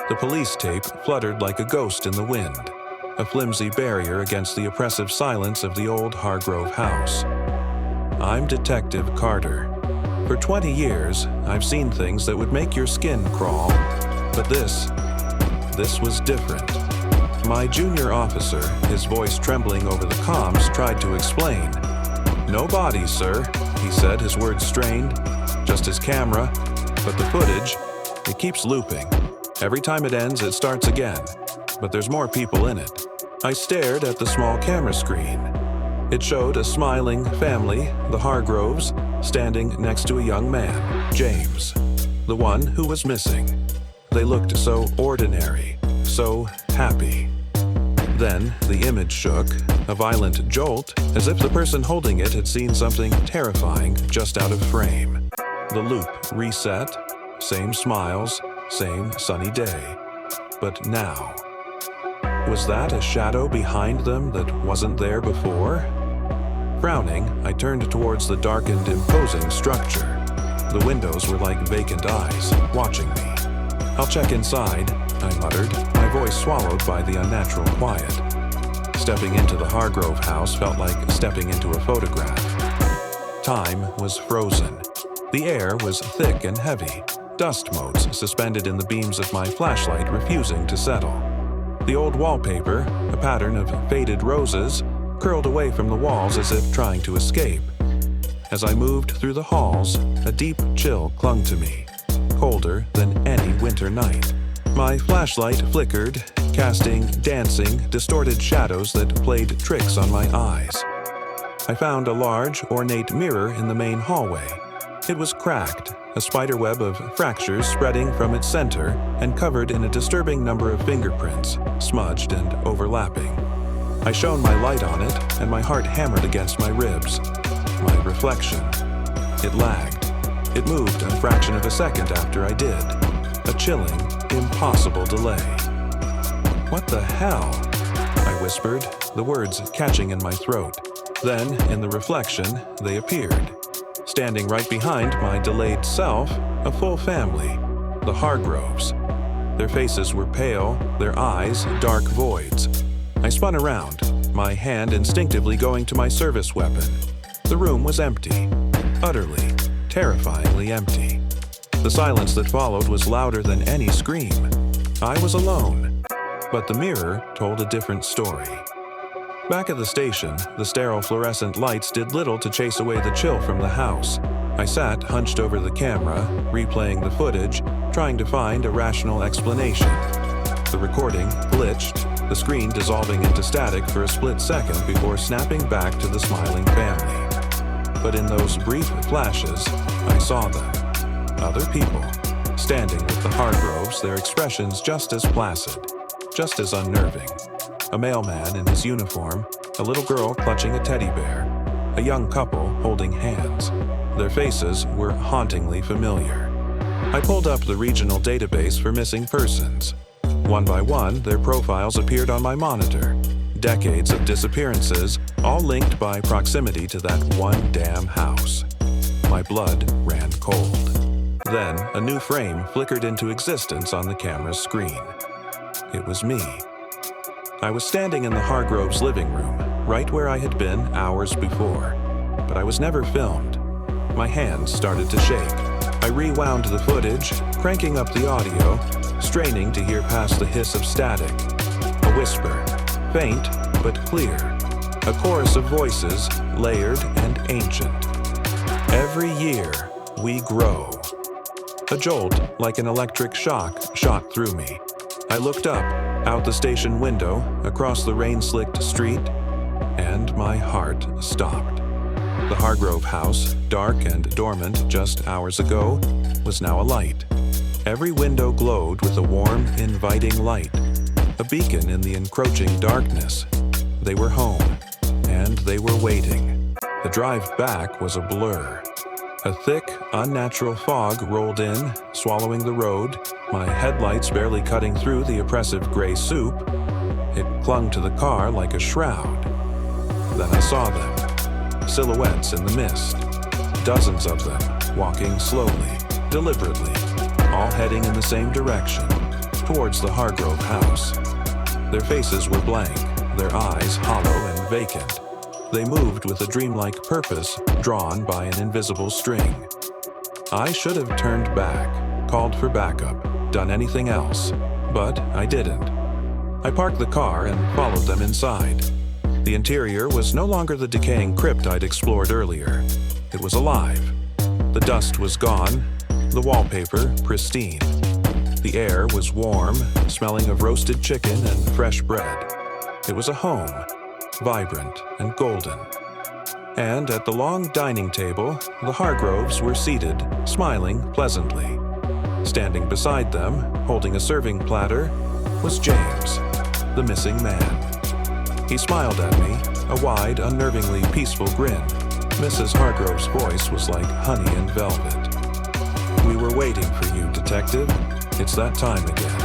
The police tape fluttered like a ghost in the wind, a flimsy barrier against the oppressive silence of the old Hargrove house. I'm Detective Carter. For 20 years, I've seen things that would make your skin crawl, but this was different. My junior officer, his voice trembling over the comms, tried to explain. "No bodies, sir," he said, his words strained. "Just his camera, but the footage, it keeps looping. Every time it ends, it starts again, but there's more people in it." I stared at the small camera screen. It showed a smiling family, the Hargroves, standing next to a young man, James, the one who was missing. They looked so ordinary, so happy. Then the image shook, a violent jolt, as if the person holding it had seen something terrifying just out of frame. The loop reset, same smiles, same sunny day. But now, was that a shadow behind them that wasn't there before? Frowning, I turned towards the darkened, imposing structure. The windows were like vacant eyes, watching me. "I'll check inside," I muttered, my voice swallowed by the unnatural quiet. Stepping into the Hargrove house felt like stepping into a photograph. Time was frozen. The air was thick and heavy, dust motes suspended in the beams of my flashlight refusing to settle. The old wallpaper, a pattern of faded roses, curled away from the walls as if trying to escape. As I moved through the halls, a deep chill clung to me, colder than any winter night. My flashlight flickered, casting dancing, distorted shadows that played tricks on my eyes. I found a large, ornate mirror in the main hallway. It was cracked, a spiderweb of fractures spreading from its center and covered in a disturbing number of fingerprints, smudged and overlapping. I shone my light on it, and my heart hammered against my ribs. My reflection. It lagged. It moved a fraction of a second after I did. A chilling, impossible delay. "What the hell?" I whispered, the words catching in my throat. Then, in the reflection, they appeared. Standing right behind my delayed self, a full family, the Hargroves. Their faces were pale, their eyes dark voids. I spun around, my hand instinctively going to my service weapon. The room was empty, utterly, terrifyingly empty. The silence that followed was louder than any scream. I was alone, but the mirror told a different story. Back at the station, the sterile fluorescent lights did little to chase away the chill from the house. I sat hunched over the camera, replaying the footage, trying to find a rational explanation. The recording glitched, the screen dissolving into static for a split second before snapping back to the smiling family. But in those brief flashes, I saw them. Other people, standing with the Hargroves, their expressions just as placid, just as unnerving. A mailman in his uniform, a little girl clutching a teddy bear, a young couple holding hands. Their faces were hauntingly familiar. I pulled up the regional database for missing persons. One by one, their profiles appeared on my monitor. Decades of disappearances, all linked by proximity to that one damn house. My blood ran cold. Then, a new frame flickered into existence on the camera's screen. It was me. I was standing in the Hargroves' living room, right where I had been hours before. But I was never filmed. My hands started to shake. I rewound the footage, cranking up the audio, straining to hear past the hiss of static. A whisper, faint but clear. A chorus of voices, layered and ancient. "Every year, we grow." A jolt, like an electric shock, shot through me. I looked up, out the station window, across the rain-slicked street, and my heart stopped. The Hargrove house, dark and dormant just hours ago, was now alight. Every window glowed with a warm, inviting light, a beacon in the encroaching darkness. They were home, and they were waiting. The drive back was a blur. A thick, unnatural fog rolled in, swallowing the road, my headlights barely cutting through the oppressive gray soup. It clung to the car like a shroud. Then I saw them, silhouettes in the mist, dozens of them, walking slowly, deliberately, all heading in the same direction. towards the Hargrove house. Their faces were blank, their eyes hollow and vacant. They moved with a dreamlike purpose drawn by an invisible string. I should have turned back, called for backup, done anything else, but I didn't. I parked the car and followed them inside. The interior was no longer the decaying crypt I'd explored earlier. It was alive. The dust was gone, the wallpaper pristine. The air was warm, smelling of roasted chicken and fresh bread. It was a home, vibrant and golden. And at the long dining table, the Hargroves were seated, smiling pleasantly. Standing beside them, holding a serving platter, was James, the missing man. He smiled at me, a wide, unnervingly peaceful grin. Mrs. Hargrove's voice was like honey and velvet. "We were waiting for you, Detective. It's that time again."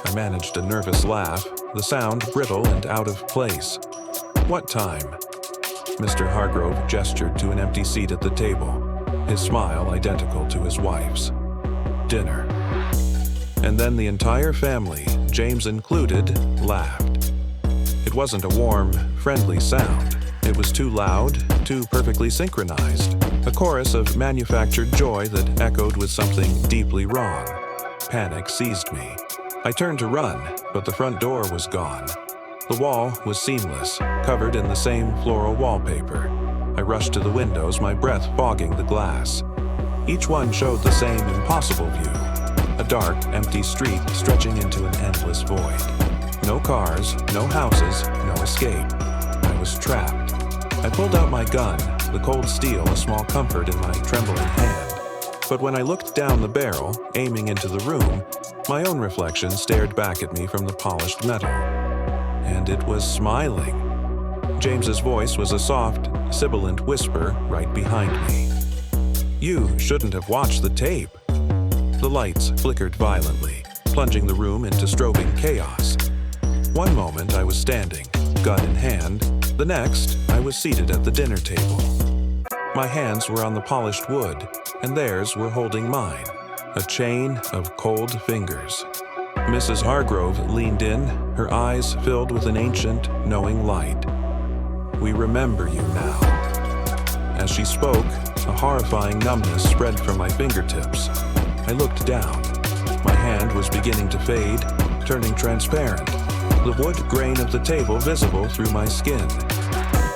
I managed a nervous laugh, the sound brittle and out of place. "What time?" Mr. Hargrove gestured to an empty seat at the table, his smile identical to his wife's. "Dinner." And then the entire family, James included, laughed. It wasn't a warm, friendly sound. It was too loud, too perfectly synchronized, a chorus of manufactured joy that echoed with something deeply wrong. Panic seized me. I turned to run, but the front door was gone. The wall was seamless, covered in the same floral wallpaper. I rushed to the windows, my breath fogging the glass. Each one showed the same impossible view, a dark, empty street stretching into an endless void. No cars, no houses, no escape. I was trapped. I pulled out my gun, the cold steel a small comfort in my trembling hand. But when I looked down the barrel, aiming into the room, my own reflection stared back at me from the polished metal. And it was smiling. James's voice was a soft, sibilant whisper right behind me. "You shouldn't have watched the tape." The lights flickered violently, plunging the room into strobing chaos. One moment I was standing, gun in hand. The next, I was seated at the dinner table. My hands were on the polished wood, and theirs were holding mine, a chain of cold fingers. Mrs. Hargrove leaned in, her eyes filled with an ancient, knowing light. "We remember you now." As she spoke, a horrifying numbness spread from my fingertips. I looked down. My hand was beginning to fade, turning transparent, the wood grain of the table visible through my skin.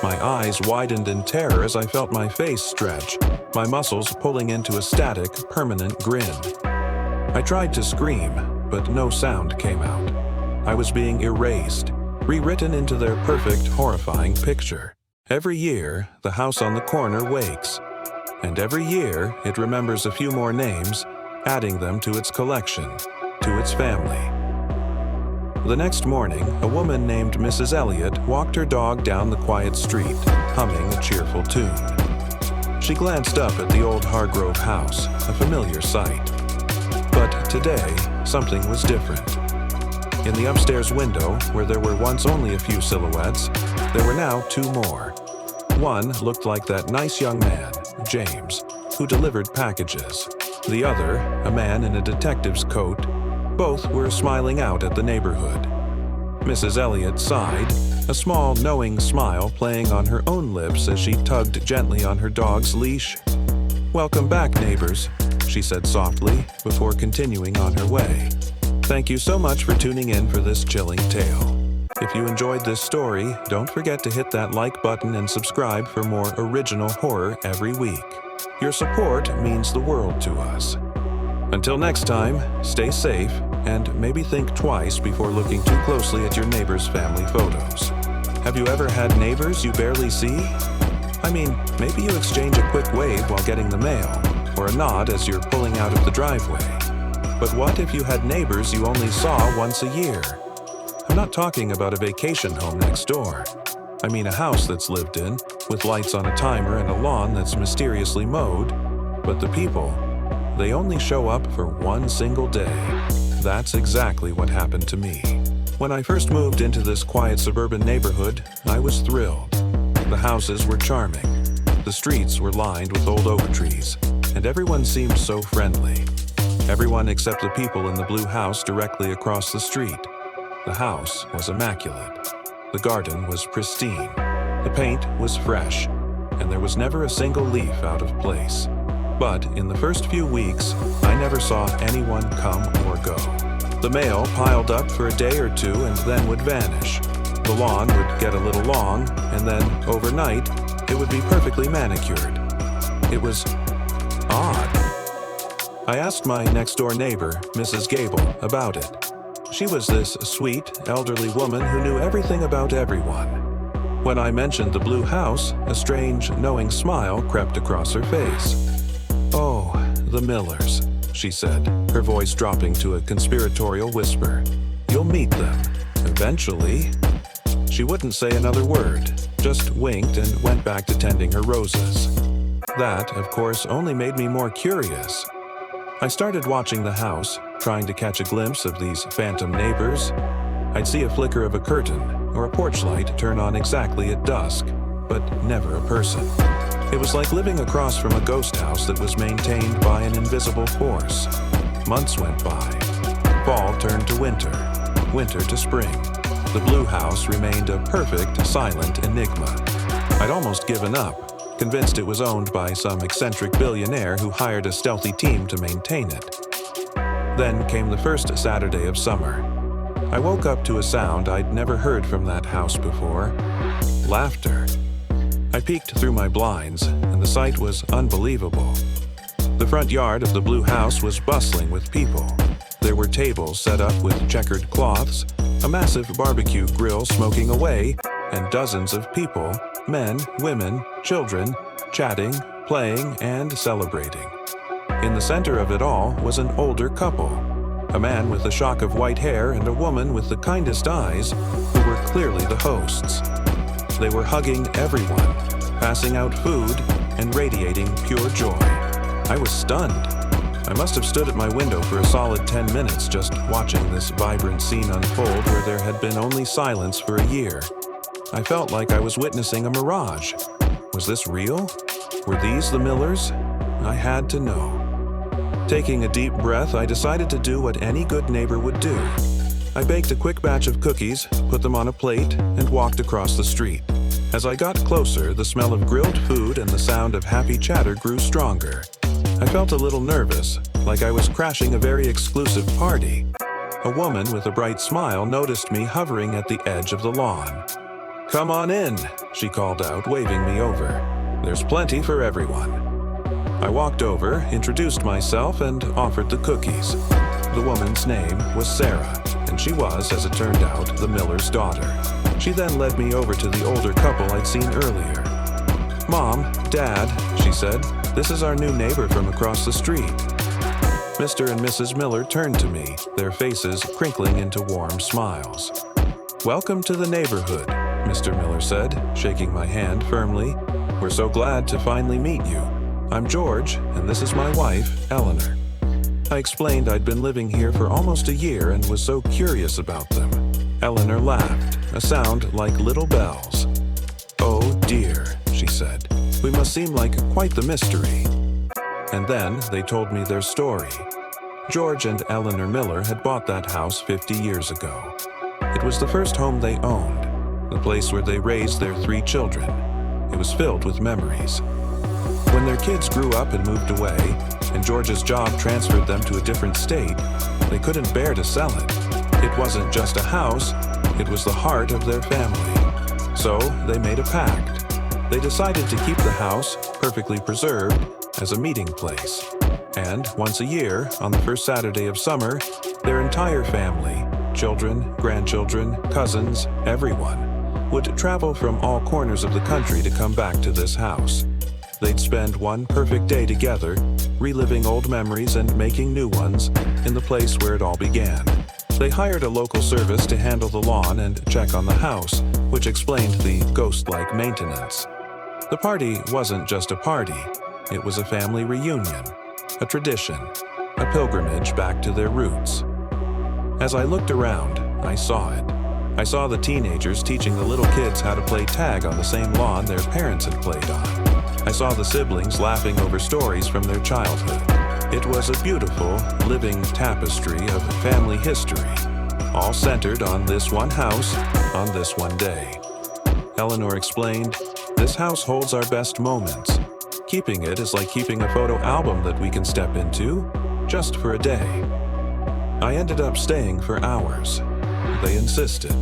My eyes widened in terror as I felt my face stretch, my muscles pulling into a static, permanent grin. I tried to scream, but no sound came out. I was being erased, rewritten into their perfect, horrifying picture. Every year, the house on the corner wakes, and every year it remembers a few more names, adding them to its collection, to its family. The next morning, a woman named Mrs. Elliott walked her dog down the quiet street, humming a cheerful tune. She glanced up at the old Hargrove house, a familiar sight. But today, something was different. In the upstairs window, where there were once only a few silhouettes, there were now two more. One looked like that nice young man, James, who delivered packages. The other, a man in a detective's coat. Both were smiling out at the neighborhood. Mrs. Elliott sighed, a small, knowing smile playing on her own lips as she tugged gently on her dog's leash. "Welcome back, neighbors," she said softly, before continuing on her way. "Thank you so much for tuning in for this chilling tale. If you enjoyed this story, don't forget to hit that like button and subscribe for more original horror every week. Your support means the world to us. Until next time, stay safe and maybe think twice before looking too closely at your neighbor's family photos. Have you ever had neighbors you barely see? I mean, maybe you exchange a quick wave while getting the mail, or a nod as you're pulling out of the driveway. But what if you had neighbors you only saw once a year? I'm not talking about a vacation home next door. I mean a house that's lived in, with lights on a timer and a lawn that's mysteriously mowed. But the people, they only show up for one single day. That's exactly what happened to me. When I first moved into this quiet suburban neighborhood, I was thrilled. The houses were charming. The streets were lined with old oak trees, and everyone seemed so friendly. Everyone except the people in the blue house directly across the street. The house was immaculate. The garden was pristine. The paint was fresh, and there was never a single leaf out of place. But in the first few weeks, I never saw anyone come or go. The mail piled up for a day or two and then would vanish. The lawn would get a little long, and then, overnight, it would be perfectly manicured. It was odd. I asked my next-door neighbor, Mrs. Gable, about it. She was this sweet, elderly woman who knew everything about everyone. When I mentioned the blue house, a strange, knowing smile crept across her face. "Oh, the Millers," she said, her voice dropping to a conspiratorial whisper. "You'll meet them, eventually." She wouldn't say another word, just winked and went back to tending her roses. That, of course, only made me more curious. I started watching the house, trying to catch a glimpse of these phantom neighbors. I'd see a flicker of a curtain or a porch light turn on exactly at dusk, but never a person. It was like living across from a ghost house that was maintained by an invisible force. Months went by. Fall turned to winter, winter to spring. The blue house remained a perfect, silent enigma. I'd almost given up, convinced it was owned by some eccentric billionaire who hired a stealthy team to maintain it. Then came the first Saturday of summer. I woke up to a sound I'd never heard from that house before: laughter. I peeked through my blinds, and the sight was unbelievable. The front yard of the blue house was bustling with people. There were tables set up with checkered cloths, a massive barbecue grill smoking away, and dozens of people, men, women, children, chatting, playing, and celebrating. In the center of it all was an older couple, a man with a shock of white hair and a woman with the kindest eyes, who were clearly the hosts. They were hugging everyone, passing out food, and radiating pure joy. I was stunned. I must have stood at my window for a solid 10 minutes just watching this vibrant scene unfold where there had been only silence for a year. I felt like I was witnessing a mirage. Was this real? Were these the Millers? I had to know. Taking a deep breath, I decided to do what any good neighbor would do. I baked a quick batch of cookies, put them on a plate, and walked across the street. As I got closer, the smell of grilled food and the sound of happy chatter grew stronger. I felt a little nervous, like I was crashing a very exclusive party. A woman with a bright smile noticed me hovering at the edge of the lawn. "Come on in," she called out, waving me over. "There's plenty for everyone." I walked over, introduced myself, and offered the cookies. The woman's name was Sarah, and she was, as it turned out, the Miller's daughter. She then led me over to the older couple I'd seen earlier. "Mom, Dad," she said, "this is our new neighbor from across the street." Mr. and Mrs. Miller turned to me, their faces crinkling into warm smiles. "Welcome to the neighborhood," Mr. Miller said, shaking my hand firmly. "We're so glad to finally meet you. I'm George, and this is my wife, Eleanor." I explained I'd been living here for almost a year and was so curious about them. Eleanor laughed, a sound like little bells. "Oh dear," she said, "we must seem like quite the mystery." And then they told me their story. George and Eleanor Miller had bought that house 50 years ago. It was the first home they owned, the place where they raised their 3 children. It was filled with memories. When their kids grew up and moved away, and George's job transferred them to a different state, they couldn't bear to sell it. It wasn't just a house, it was the heart of their family. So they made a pact. They decided to keep the house, perfectly preserved, as a meeting place. And once a year, on the first Saturday of summer, their entire family, children, grandchildren, cousins, everyone, would travel from all corners of the country to come back to this house. They'd spend one perfect day together, reliving old memories and making new ones in the place where it all began. They hired a local service to handle the lawn and check on the house, which explained the ghost-like maintenance. The party wasn't just a party, it was a family reunion, a tradition, a pilgrimage back to their roots. As I looked around, I saw it. I saw the teenagers teaching the little kids how to play tag on the same lawn their parents had played on. I saw the siblings laughing over stories from their childhood. It was a beautiful, living tapestry of family history, all centered on this one house, on this one day. Eleanor explained, "This house holds our best moments. Keeping it is like keeping a photo album that we can step into, just for a day." I ended up staying for hours. They insisted.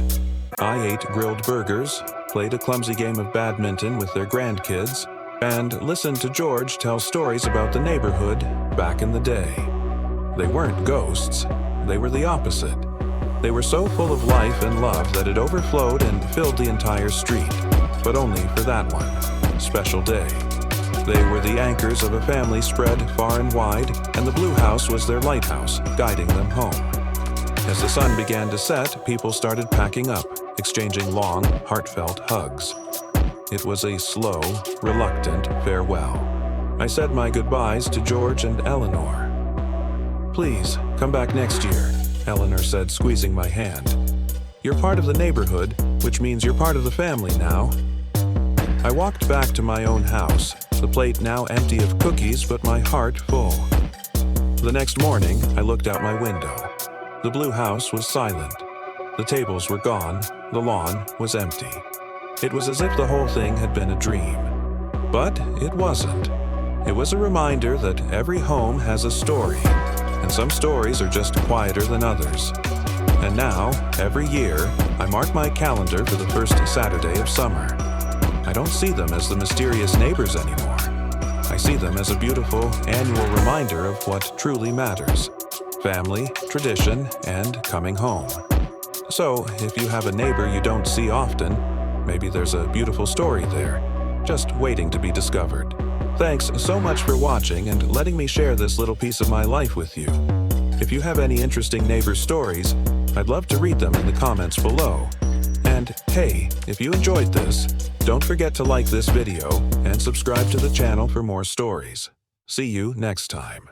I ate grilled burgers, played a clumsy game of badminton with their grandkids, and listened to George tell stories about the neighborhood back in the day. They weren't ghosts. They were the opposite. They were so full of life and love that it overflowed and filled the entire street, but only for that one special day. They were the anchors of a family spread far and wide, and the blue house was their lighthouse, guiding them home. As the sun began to set, people started packing up, exchanging long, heartfelt hugs. It was a slow, reluctant farewell. I said my goodbyes to George and Eleanor. "Please, come back next year," Eleanor said, squeezing my hand. "You're part of the neighborhood, which means you're part of the family now." I walked back to my own house, the plate now empty of cookies but my heart full. The next morning, I looked out my window. The blue house was silent. The tables were gone, the lawn was empty. It was as if the whole thing had been a dream. But it wasn't. It was a reminder that every home has a story, and some stories are just quieter than others. And now, every year, I mark my calendar for the first Saturday of summer. I don't see them as the mysterious neighbors anymore. I see them as a beautiful annual reminder of what truly matters: family, tradition, and coming home. So, if you have a neighbor you don't see often, maybe there's a beautiful story there, just waiting to be discovered. Thanks so much for watching and letting me share this little piece of my life with you. If you have any interesting neighbor stories, I'd love to read them in the comments below. And hey, if you enjoyed this, don't forget to like this video and subscribe to the channel for more stories. See you next time.